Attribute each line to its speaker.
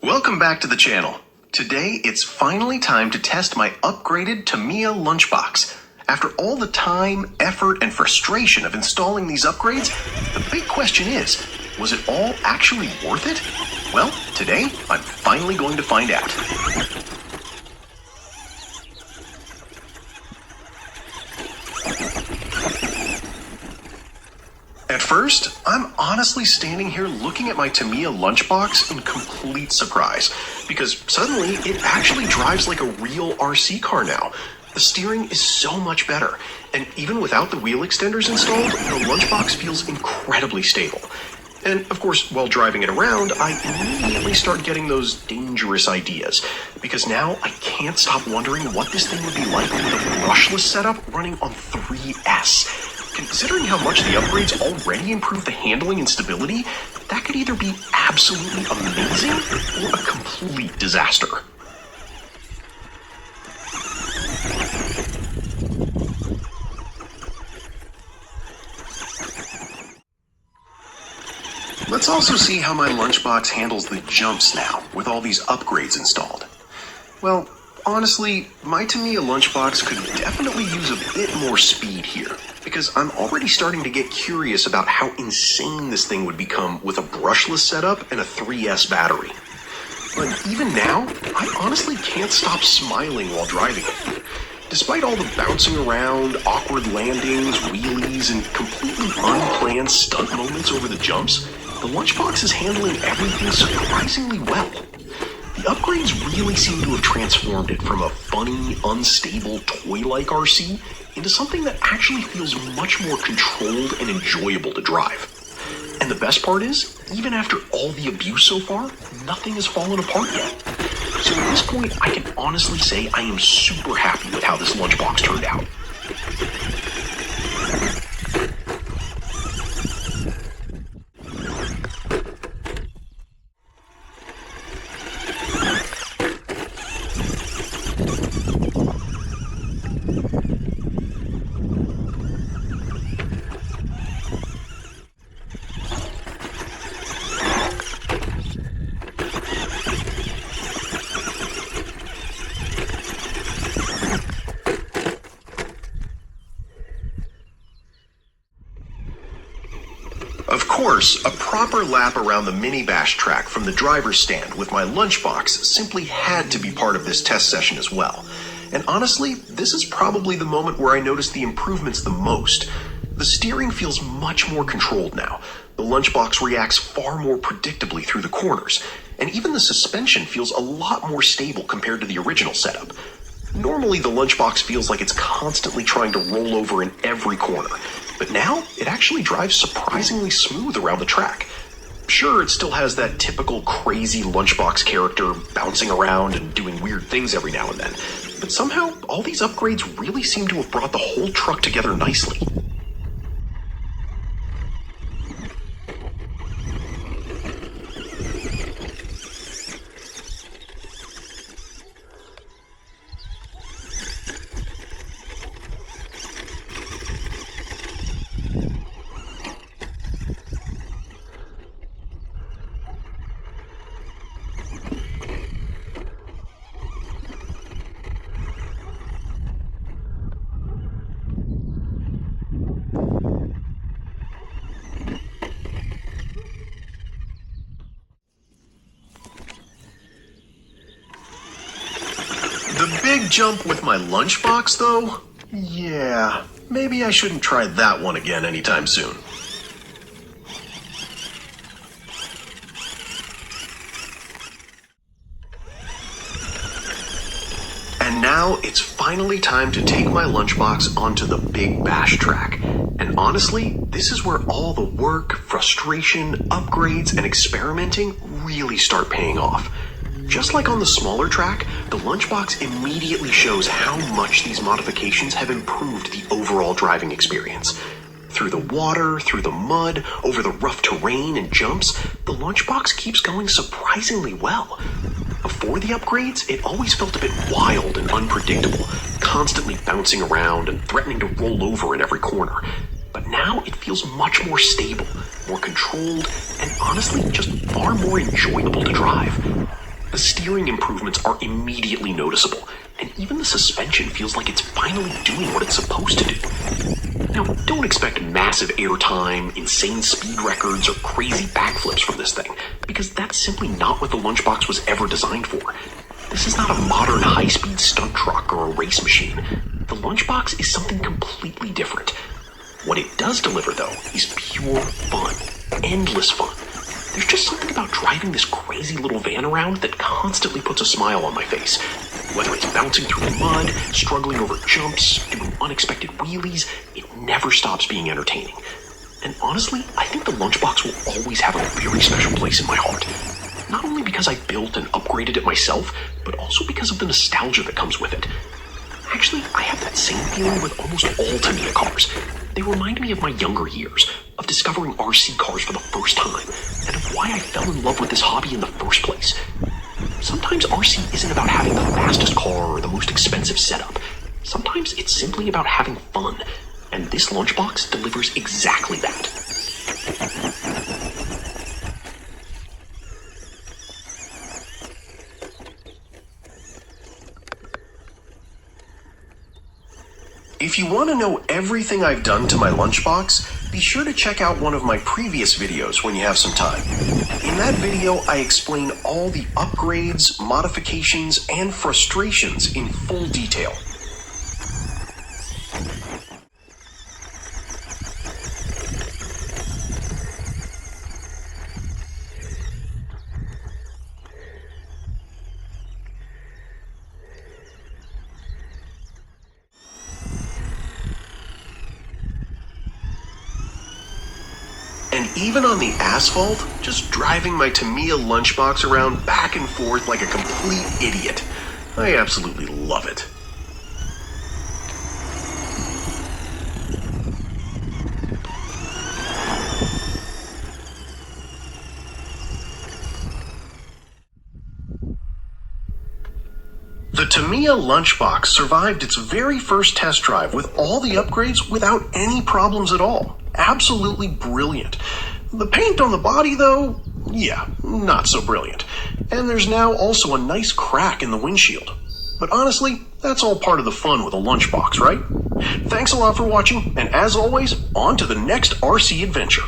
Speaker 1: Welcome back to the channel. Today, it's finally time to test my upgraded Tamiya Lunch Box. After all the time, effort, and frustration of installing these upgrades, the big question is, was it all actually worth it? Well, today, I'm finally going to find out. At first, I'm honestly standing here looking at my Tamiya Lunchbox in complete surprise, because suddenly it actually drives like a real RC car now. The steering is so much better, and even without the wheel extenders installed, the Lunchbox feels incredibly stable. And of course, while driving it around, I immediately start getting those dangerous ideas, because now I can't stop wondering what this thing would be like with a brushless setup running on 3S. Considering how much the upgrades already improve the handling and stability, that could either be absolutely amazing or a complete disaster. Let's also see how my Lunchbox handles the jumps now, with all these upgrades installed. Well, honestly, my Tamiya Lunchbox could definitely use a bit more speed here, because I'm already starting to get curious about how insane this thing would become with a brushless setup and a 3S battery. But even now, I honestly can't stop smiling while driving it. Despite all the bouncing around, awkward landings, wheelies, and completely unplanned stunt moments over the jumps, the Lunchbox is handling everything surprisingly well. The upgrades really seem to have transformed it from a funny, unstable, toy-like RC into something that actually feels much more controlled and enjoyable to drive. And the best part is, even after all the abuse so far, nothing has fallen apart yet. So at this point, I can honestly say I am super happy with how this Lunchbox turned out. Of course, a proper lap around the mini bash track from the driver's stand with my Lunchbox simply had to be part of this test session as well. And honestly, this is probably the moment where I noticed the improvements the most. The steering feels much more controlled now. The Lunchbox reacts far more predictably through the corners, and even the suspension feels a lot more stable compared to the original setup. Normally, the Lunchbox feels like it's constantly trying to roll over in every corner, but now it actually drives surprisingly smooth around the track. Sure, it still has that typical crazy Lunchbox character bouncing around and doing weird things every now and then, but somehow all these upgrades really seem to have brought the whole truck together nicely. The big jump with my Lunchbox, though? Yeah, maybe I shouldn't try that one again anytime soon. And now it's finally time to take my Lunchbox onto the big bash track. And honestly, this is where all the work, frustration, upgrades, and experimenting really start paying off. Just like on the smaller track, the Lunchbox immediately shows how much these modifications have improved the overall driving experience. Through the water, through the mud, over the rough terrain and jumps, the Lunchbox keeps going surprisingly well. Before the upgrades, it always felt a bit wild and unpredictable, constantly bouncing around and threatening to roll over in every corner. But now it feels much more stable, more controlled, and honestly just far more enjoyable to drive. The steering improvements are immediately noticeable, and even the suspension feels like it's finally doing what it's supposed to do. Now, don't expect massive airtime, insane speed records, or crazy backflips from this thing, because that's simply not what the Lunchbox was ever designed for. This is not a modern high-speed stunt truck or a race machine. The Lunchbox is something completely different. What it does deliver, though, is pure fun. Endless fun. There's just something about driving this crazy little van around that constantly puts a smile on my face. Whether it's bouncing through the mud, struggling over jumps, doing unexpected wheelies, it never stops being entertaining. And honestly, I think the Lunchbox will always have a very special place in my heart. Not only because I built and upgraded it myself, but also because of the nostalgia that comes with it. Actually, I have that same feeling with almost all Tamiya cars. They remind me of my younger years, of discovering RC cars for the first time, and of why I fell in love with this hobby in the first place. Sometimes RC isn't about having the fastest car or the most expensive setup. Sometimes it's simply about having fun, and this Lunchbox delivers exactly that. If you want to know everything I've done to my Lunchbox, be sure to check out one of my previous videos when you have some time. In that video, I explain all the upgrades, modifications, and frustrations in full detail. And even on the asphalt, just driving my Tamiya Lunchbox around back and forth like a complete idiot. I absolutely love it. The Tamiya Lunchbox survived its very first test drive with all the upgrades without any problems at all. Absolutely brilliant. The paint on the body, though, yeah, not so brilliant. And there's now also a nice crack in the windshield. But honestly, that's all part of the fun with a Lunchbox, right? Thanks a lot for watching, and as always, on to the next RC adventure.